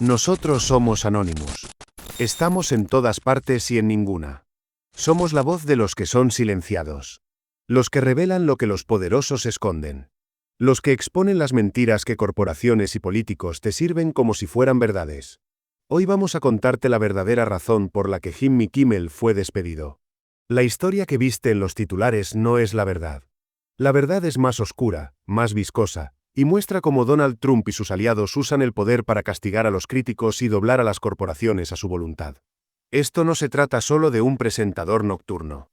Nosotros somos Anonymous. Estamos en todas partes y en ninguna. Somos la voz de los que son silenciados. Los que revelan lo que los poderosos esconden. Los que exponen las mentiras que corporaciones y políticos te sirven como si fueran verdades. Hoy vamos a contarte la verdadera razón por la que Jimmy Kimmel fue despedido. La historia que viste en los titulares no es la verdad. La verdad es más oscura, más viscosa, y muestra cómo Donald Trump y sus aliados usan el poder para castigar a los críticos y doblar a las corporaciones a su voluntad. Esto no se trata solo de un presentador nocturno.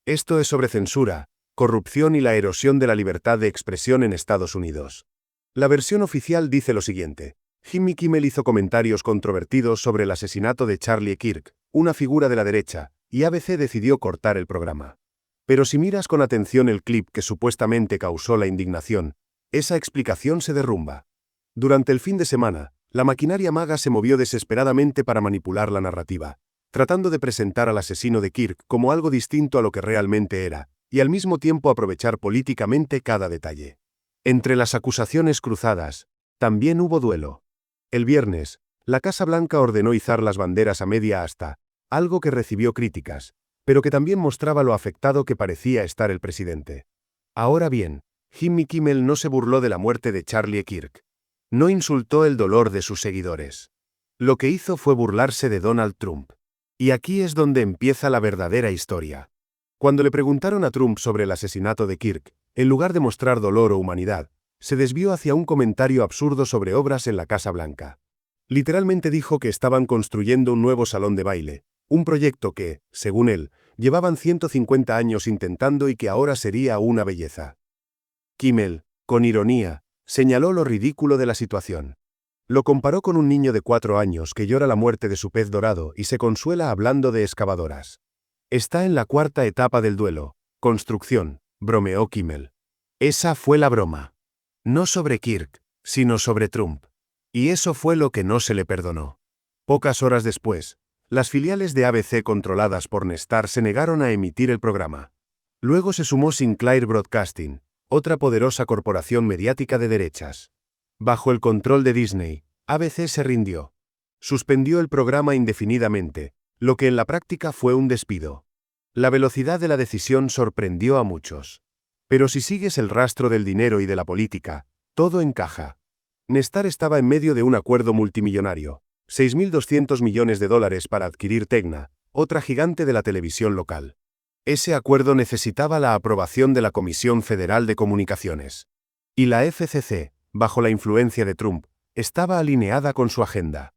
Esto es sobre censura, corrupción y la erosión de la libertad de expresión en Estados Unidos. La versión oficial dice lo siguiente: Jimmy Kimmel hizo comentarios controvertidos sobre el asesinato de Charlie Kirk, una figura de la derecha, y ABC decidió cortar el programa. Pero si miras con atención el clip que supuestamente causó la indignación, esa explicación se derrumba. Durante el fin de semana, la maquinaria MAGA se movió desesperadamente para manipular la narrativa, tratando de presentar al asesino de Kirk como algo distinto a lo que realmente era, y al mismo tiempo aprovechar políticamente cada detalle. Entre las acusaciones cruzadas, también hubo duelo. El viernes, la Casa Blanca ordenó izar las banderas a media asta, algo que recibió críticas, pero que también mostraba lo afectado que parecía estar el presidente. Ahora bien, Jimmy Kimmel no se burló de la muerte de Charlie Kirk. No insultó el dolor de sus seguidores. Lo que hizo fue burlarse de Donald Trump. Y aquí es donde empieza la verdadera historia. Cuando le preguntaron a Trump sobre el asesinato de Kirk, en lugar de mostrar dolor o humanidad, se desvió hacia un comentario absurdo sobre obras en la Casa Blanca. Literalmente dijo que estaban construyendo un nuevo salón de baile, un proyecto que, según él, llevaban 150 años intentando y que ahora sería una belleza. Kimmel, con ironía, señaló lo ridículo de la situación. Lo comparó con un niño de 4 años que llora la muerte de su pez dorado y se consuela hablando de excavadoras. Está en la cuarta etapa del duelo, construcción, bromeó Kimmel. Esa fue la broma. No sobre Kirk, sino sobre Trump. Y eso fue lo que no se le perdonó. Pocas horas después, las filiales de ABC controladas por Nestar se negaron a emitir el programa. Luego se sumó Sinclair Broadcasting, otra poderosa corporación mediática de derechas. Bajo el control de Disney, ABC se rindió. Suspendió el programa indefinidamente, lo que en la práctica fue un despido. La velocidad de la decisión sorprendió a muchos. Pero si sigues el rastro del dinero y de la política, todo encaja. Nestar estaba en medio de un acuerdo multimillonario, $6.200 millones para adquirir Tegna, otra gigante de la televisión local. Ese acuerdo necesitaba la aprobación de la Comisión Federal de Comunicaciones. Y la FCC, bajo la influencia de Trump, estaba alineada con su agenda.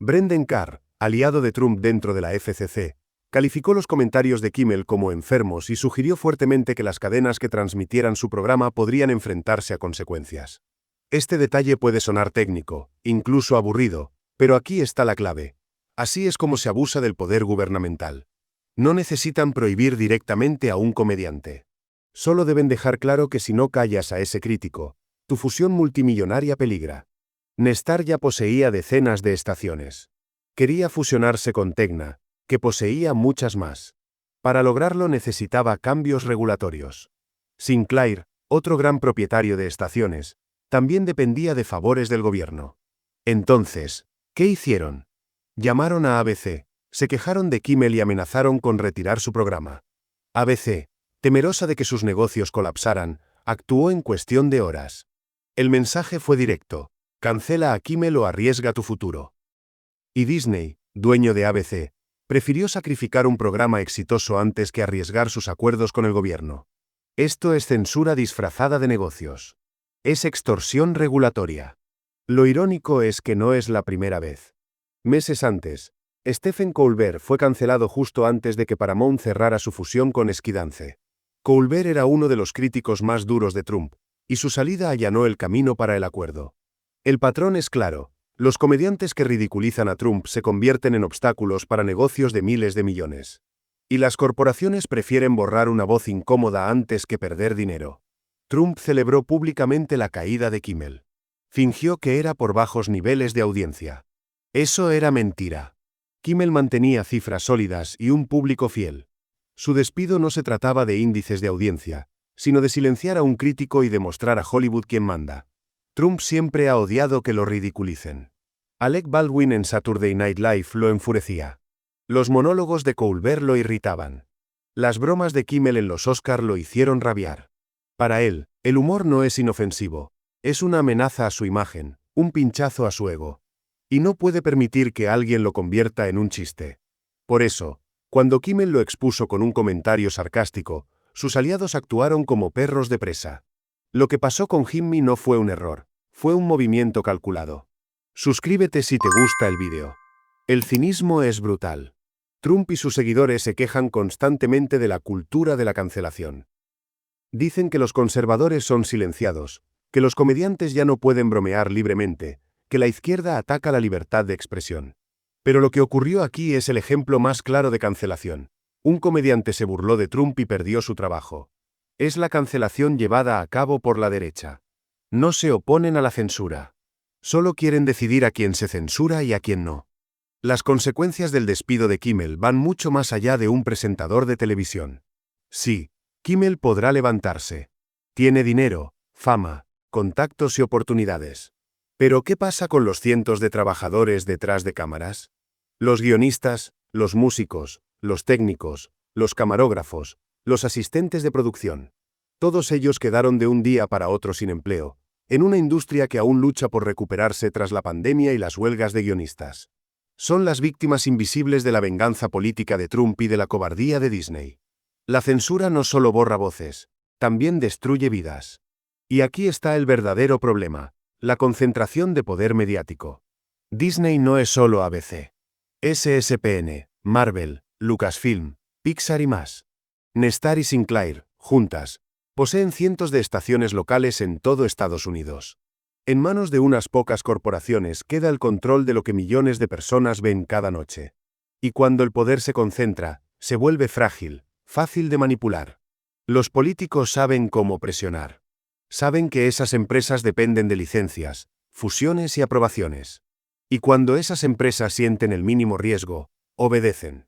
Brendan Carr, aliado de Trump dentro de la FCC, calificó los comentarios de Kimmel como enfermos y sugirió fuertemente que las cadenas que transmitieran su programa podrían enfrentarse a consecuencias. Este detalle puede sonar técnico, incluso aburrido, pero aquí está la clave. Así es como se abusa del poder gubernamental. No necesitan prohibir directamente a un comediante. Solo deben dejar claro que si no callas a ese crítico, tu fusión multimillonaria peligra. Nestar ya poseía decenas de estaciones. Quería fusionarse con Tegna, que poseía muchas más. Para lograrlo necesitaba cambios regulatorios. Sinclair, otro gran propietario de estaciones, también dependía de favores del gobierno. Entonces, ¿qué hicieron? Llamaron a ABC, se quejaron de Kimmel y amenazaron con retirar su programa. ABC, temerosa de que sus negocios colapsaran, actuó en cuestión de horas. El mensaje fue directo: cancela a Kimmel o arriesga tu futuro. Y Disney, dueño de ABC, prefirió sacrificar un programa exitoso antes que arriesgar sus acuerdos con el gobierno. Esto es censura disfrazada de negocios. Es extorsión regulatoria. Lo irónico es que no es la primera vez. Meses antes, Stephen Colbert fue cancelado justo antes de que Paramount cerrara su fusión con Skydance. Colbert era uno de los críticos más duros de Trump, y su salida allanó el camino para el acuerdo. El patrón es claro: los comediantes que ridiculizan a Trump se convierten en obstáculos para negocios de miles de millones. Y las corporaciones prefieren borrar una voz incómoda antes que perder dinero. Trump celebró públicamente la caída de Kimmel. Fingió que era por bajos niveles de audiencia. Eso era mentira. Kimmel mantenía cifras sólidas y un público fiel. Su despido no se trataba de índices de audiencia, sino de silenciar a un crítico y demostrar a Hollywood quién manda. Trump siempre ha odiado que lo ridiculicen. Alec Baldwin en Saturday Night Live lo enfurecía. Los monólogos de Colbert lo irritaban. Las bromas de Kimmel en los Oscar lo hicieron rabiar. Para él, el humor no es inofensivo, es una amenaza a su imagen, un pinchazo a su ego. Y no puede permitir que alguien lo convierta en un chiste. Por eso, cuando Kimmel lo expuso con un comentario sarcástico, sus aliados actuaron como perros de presa. Lo que pasó con Jimmy no fue un error, fue un movimiento calculado. Suscríbete si te gusta el vídeo. El cinismo es brutal. Trump y sus seguidores se quejan constantemente de la cultura de la cancelación. Dicen que los conservadores son silenciados, que los comediantes ya no pueden bromear libremente, que la izquierda ataca la libertad de expresión. Pero lo que ocurrió aquí es el ejemplo más claro de cancelación. Un comediante se burló de Trump y perdió su trabajo. Es la cancelación llevada a cabo por la derecha. No se oponen a la censura. Solo quieren decidir a quién se censura y a quién no. Las consecuencias del despido de Kimmel van mucho más allá de un presentador de televisión. Sí, Kimmel podrá levantarse. Tiene dinero, fama, contactos y oportunidades. Pero ¿qué pasa con los cientos de trabajadores detrás de cámaras? Los guionistas, los músicos, los técnicos, los camarógrafos, los asistentes de producción. Todos ellos quedaron de un día para otro sin empleo, en una industria que aún lucha por recuperarse tras la pandemia y las huelgas de guionistas. Son las víctimas invisibles de la venganza política de Trump y de la cobardía de Disney. La censura no solo borra voces, también destruye vidas. Y aquí está el verdadero problema, la concentración de poder mediático. Disney no es solo ABC. SSPN, Marvel, Lucasfilm, Pixar y más. Nestar y Sinclair, juntas, poseen cientos de estaciones locales en todo Estados Unidos. En manos de unas pocas corporaciones queda el control de lo que millones de personas ven cada noche. Y cuando el poder se concentra, se vuelve frágil, fácil de manipular. Los políticos saben cómo presionar. Saben que esas empresas dependen de licencias, fusiones y aprobaciones. Y cuando esas empresas sienten el mínimo riesgo, obedecen.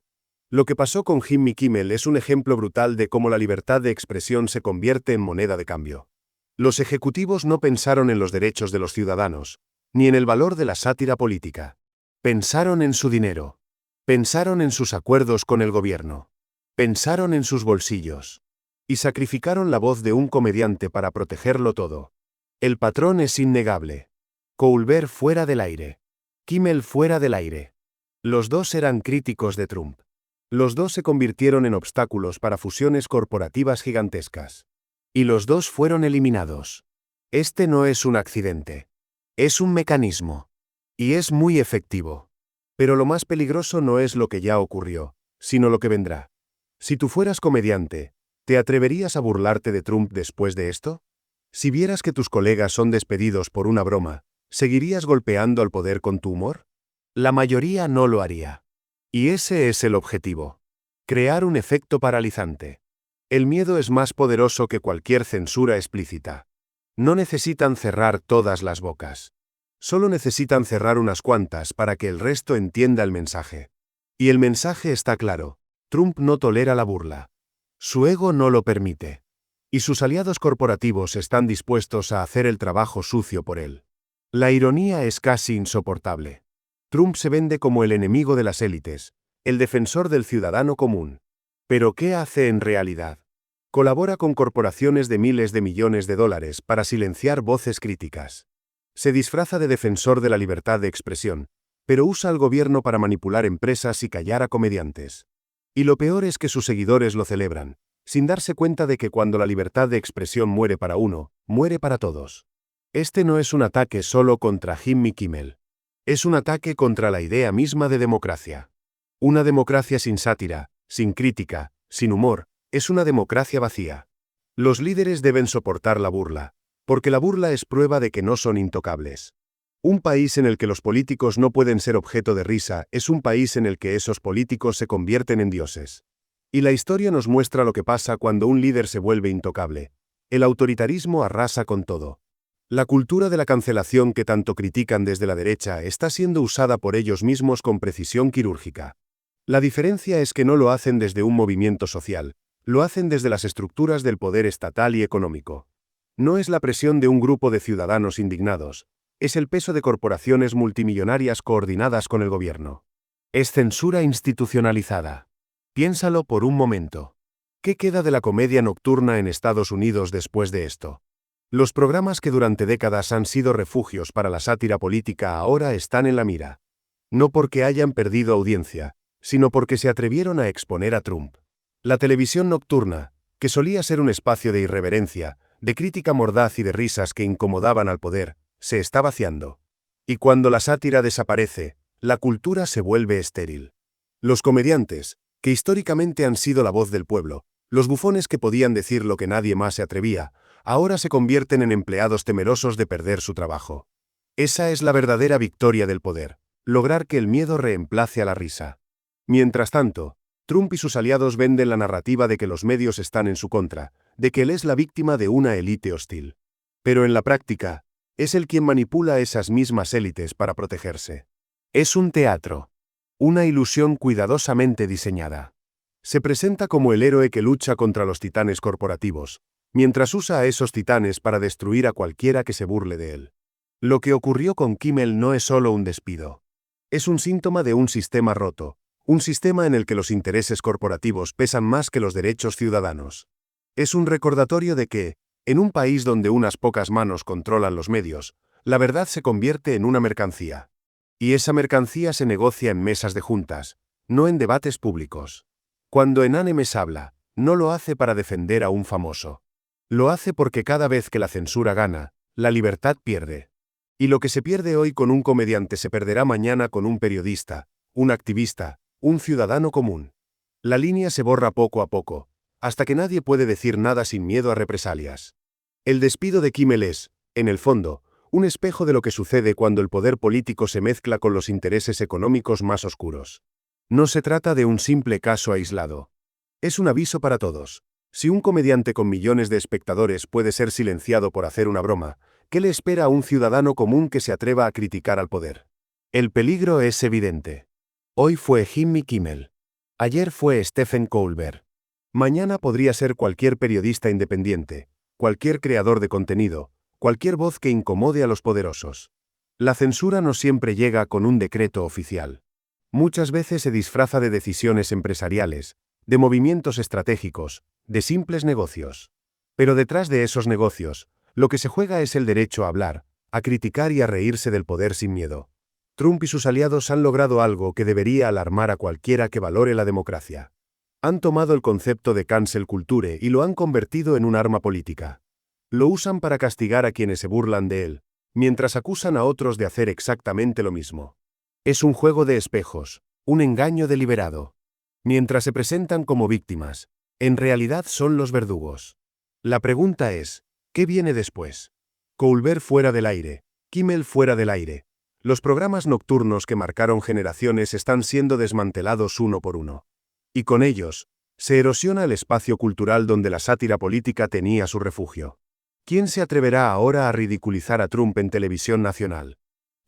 Lo que pasó con Jimmy Kimmel es un ejemplo brutal de cómo la libertad de expresión se convierte en moneda de cambio. Los ejecutivos no pensaron en los derechos de los ciudadanos, ni en el valor de la sátira política. Pensaron en su dinero. Pensaron en sus acuerdos con el gobierno. Pensaron en sus bolsillos. Y sacrificaron la voz de un comediante para protegerlo todo. El patrón es innegable. Colbert fuera del aire. Kimmel fuera del aire. Los dos eran críticos de Trump. Los dos se convirtieron en obstáculos para fusiones corporativas gigantescas. Y los dos fueron eliminados. Este no es un accidente. Es un mecanismo. Y es muy efectivo. Pero lo más peligroso no es lo que ya ocurrió, sino lo que vendrá. Si tú fueras comediante, ¿te atreverías a burlarte de Trump después de esto? Si vieras que tus colegas son despedidos por una broma, ¿seguirías golpeando al poder con tu humor? La mayoría no lo haría. Y ese es el objetivo. Crear un efecto paralizante. El miedo es más poderoso que cualquier censura explícita. No necesitan cerrar todas las bocas. Solo necesitan cerrar unas cuantas para que el resto entienda el mensaje. Y el mensaje está claro. Trump no tolera la burla. Su ego no lo permite. Y sus aliados corporativos están dispuestos a hacer el trabajo sucio por él. La ironía es casi insoportable. Trump se vende como el enemigo de las élites, el defensor del ciudadano común. ¿Pero qué hace en realidad? Colabora con corporaciones de miles de millones de dólares para silenciar voces críticas. Se disfraza de defensor de la libertad de expresión, pero usa al gobierno para manipular empresas y callar a comediantes. Y lo peor es que sus seguidores lo celebran, sin darse cuenta de que cuando la libertad de expresión muere para uno, muere para todos. Este no es un ataque solo contra Jimmy Kimmel. Es un ataque contra la idea misma de democracia. Una democracia sin sátira, sin crítica, sin humor, es una democracia vacía. Los líderes deben soportar la burla, porque la burla es prueba de que no son intocables. Un país en el que los políticos no pueden ser objeto de risa es un país en el que esos políticos se convierten en dioses. Y la historia nos muestra lo que pasa cuando un líder se vuelve intocable. El autoritarismo arrasa con todo. La cultura de la cancelación que tanto critican desde la derecha está siendo usada por ellos mismos con precisión quirúrgica. La diferencia es que no lo hacen desde un movimiento social, lo hacen desde las estructuras del poder estatal y económico. No es la presión de un grupo de ciudadanos indignados, Es el peso de corporaciones multimillonarias coordinadas con el gobierno. Es censura institucionalizada. Piénsalo por un momento. ¿Qué queda de la comedia nocturna en Estados Unidos después de esto? Los programas que durante décadas han sido refugios para la sátira política ahora están en la mira. No porque hayan perdido audiencia, sino porque se atrevieron a exponer a Trump. La televisión nocturna, que solía ser un espacio de irreverencia, de crítica mordaz y de risas que incomodaban al poder, se está vaciando. Y cuando la sátira desaparece, la cultura se vuelve estéril. Los comediantes, que históricamente han sido la voz del pueblo, los bufones que podían decir lo que nadie más se atrevía, ahora se convierten en empleados temerosos de perder su trabajo. Esa es la verdadera victoria del poder, lograr que el miedo reemplace a la risa. Mientras tanto, Trump y sus aliados venden la narrativa de que los medios están en su contra, de que él es la víctima de una élite hostil. Pero en la práctica, es él quien manipula a esas mismas élites para protegerse. Es un teatro. Una ilusión cuidadosamente diseñada. Se presenta como el héroe que lucha contra los titanes corporativos, mientras usa a esos titanes para destruir a cualquiera que se burle de él. Lo que ocurrió con Kimmel no es solo un despido. Es un síntoma de un sistema roto, un sistema en el que los intereses corporativos pesan más que los derechos ciudadanos. Es un recordatorio de que, en un país donde unas pocas manos controlan los medios, la verdad se convierte en una mercancía. Y esa mercancía se negocia en mesas de juntas, no en debates públicos. Cuando Enanemes habla, no lo hace para defender a un famoso. Lo hace porque cada vez que la censura gana, la libertad pierde. Y lo que se pierde hoy con un comediante se perderá mañana con un periodista, un activista, un ciudadano común. La línea se borra poco a poco, hasta que nadie puede decir nada sin miedo a represalias. El despido de Kimmel es, en el fondo, un espejo de lo que sucede cuando el poder político se mezcla con los intereses económicos más oscuros. No se trata de un simple caso aislado. Es un aviso para todos. Si un comediante con millones de espectadores puede ser silenciado por hacer una broma, ¿qué le espera a un ciudadano común que se atreva a criticar al poder? El peligro es evidente. Hoy fue Jimmy Kimmel. Ayer fue Stephen Colbert. Mañana podría ser cualquier periodista independiente, cualquier creador de contenido, cualquier voz que incomode a los poderosos. La censura no siempre llega con un decreto oficial. Muchas veces se disfraza de decisiones empresariales, de movimientos estratégicos, de simples negocios. Pero detrás de esos negocios, lo que se juega es el derecho a hablar, a criticar y a reírse del poder sin miedo. Trump y sus aliados han logrado algo que debería alarmar a cualquiera que valore la democracia. Han tomado el concepto de cancel culture y lo han convertido en un arma política. Lo usan para castigar a quienes se burlan de él, mientras acusan a otros de hacer exactamente lo mismo. Es un juego de espejos, un engaño deliberado. Mientras se presentan como víctimas, en realidad son los verdugos. La pregunta es, ¿qué viene después? Colbert fuera del aire, Kimmel fuera del aire. Los programas nocturnos que marcaron generaciones están siendo desmantelados uno por uno. Y con ellos, se erosiona el espacio cultural donde la sátira política tenía su refugio. ¿Quién se atreverá ahora a ridiculizar a Trump en televisión nacional?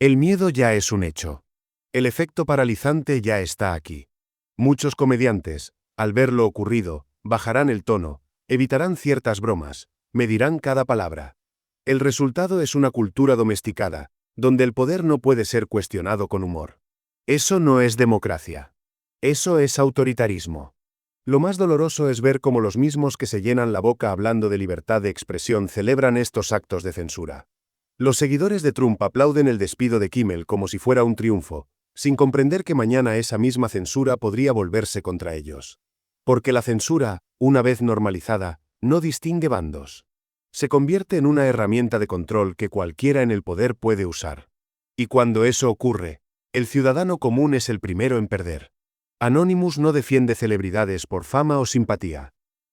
El miedo ya es un hecho. El efecto paralizante ya está aquí. Muchos comediantes, al ver lo ocurrido, bajarán el tono, evitarán ciertas bromas, medirán cada palabra. El resultado es una cultura domesticada, donde el poder no puede ser cuestionado con humor. Eso no es democracia. Eso es autoritarismo. Lo más doloroso es ver cómo los mismos que se llenan la boca hablando de libertad de expresión celebran estos actos de censura. Los seguidores de Trump aplauden el despido de Kimmel como si fuera un triunfo, sin comprender que mañana esa misma censura podría volverse contra ellos. Porque la censura, una vez normalizada, no distingue bandos. Se convierte en una herramienta de control que cualquiera en el poder puede usar. Y cuando eso ocurre, el ciudadano común es el primero en perder. Anonymous no defiende celebridades por fama o simpatía.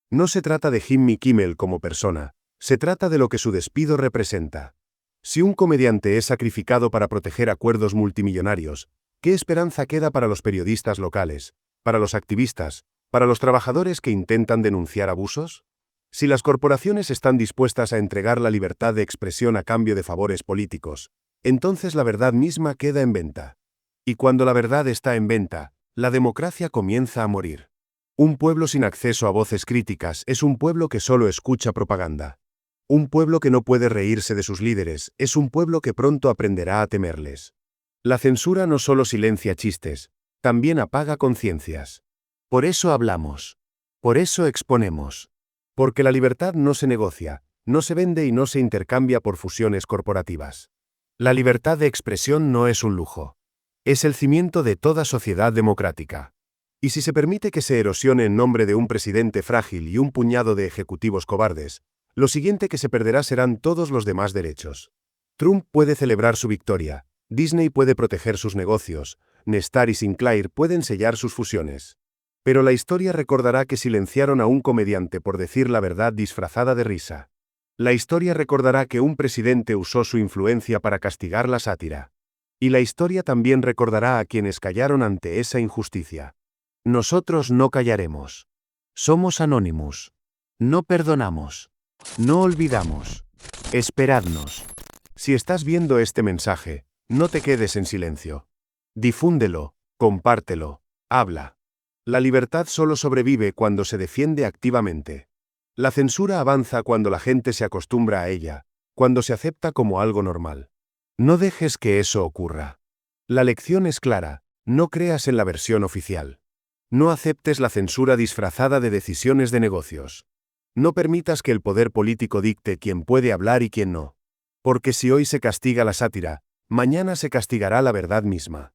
No se trata de Jimmy Kimmel como persona, se trata de lo que su despido representa. Si un comediante es sacrificado para proteger acuerdos multimillonarios, ¿qué esperanza queda para los periodistas locales, para los activistas, para los trabajadores que intentan denunciar abusos? Si las corporaciones están dispuestas a entregar la libertad de expresión a cambio de favores políticos, entonces la verdad misma queda en venta. Y cuando la verdad está en venta, la democracia comienza a morir. Un pueblo sin acceso a voces críticas es un pueblo que solo escucha propaganda. Un pueblo que no puede reírse de sus líderes es un pueblo que pronto aprenderá a temerles. La censura no solo silencia chistes, también apaga conciencias. Por eso hablamos. Por eso exponemos. Porque la libertad no se negocia, no se vende y no se intercambia por fusiones corporativas. La libertad de expresión no es un lujo. Es el cimiento de toda sociedad democrática. Y si se permite que se erosione en nombre de un presidente frágil y un puñado de ejecutivos cobardes, lo siguiente que se perderá serán todos los demás derechos. Trump puede celebrar su victoria, Disney puede proteger sus negocios, Nestar y Sinclair pueden sellar sus fusiones. Pero la historia recordará que silenciaron a un comediante por decir la verdad disfrazada de risa. La historia recordará que un presidente usó su influencia para castigar la sátira. Y la historia también recordará a quienes callaron ante esa injusticia. Nosotros no callaremos. Somos Anonymous. No perdonamos. No olvidamos. Esperadnos. Si estás viendo este mensaje, no te quedes en silencio. Difúndelo, compártelo, habla. La libertad solo sobrevive cuando se defiende activamente. La censura avanza cuando la gente se acostumbra a ella, cuando se acepta como algo normal. No dejes que eso ocurra. La lección es clara, no creas en la versión oficial. No aceptes la censura disfrazada de decisiones de negocios. No permitas que el poder político dicte quién puede hablar y quién no. Porque si hoy se castiga la sátira, mañana se castigará la verdad misma.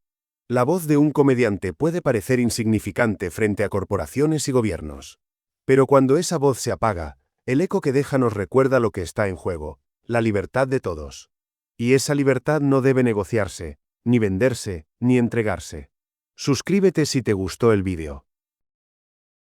La voz de un comediante puede parecer insignificante frente a corporaciones y gobiernos. Pero cuando esa voz se apaga, el eco que deja nos recuerda lo que está en juego, la libertad de todos. Y esa libertad no debe negociarse, ni venderse, ni entregarse. Suscríbete si te gustó el vídeo.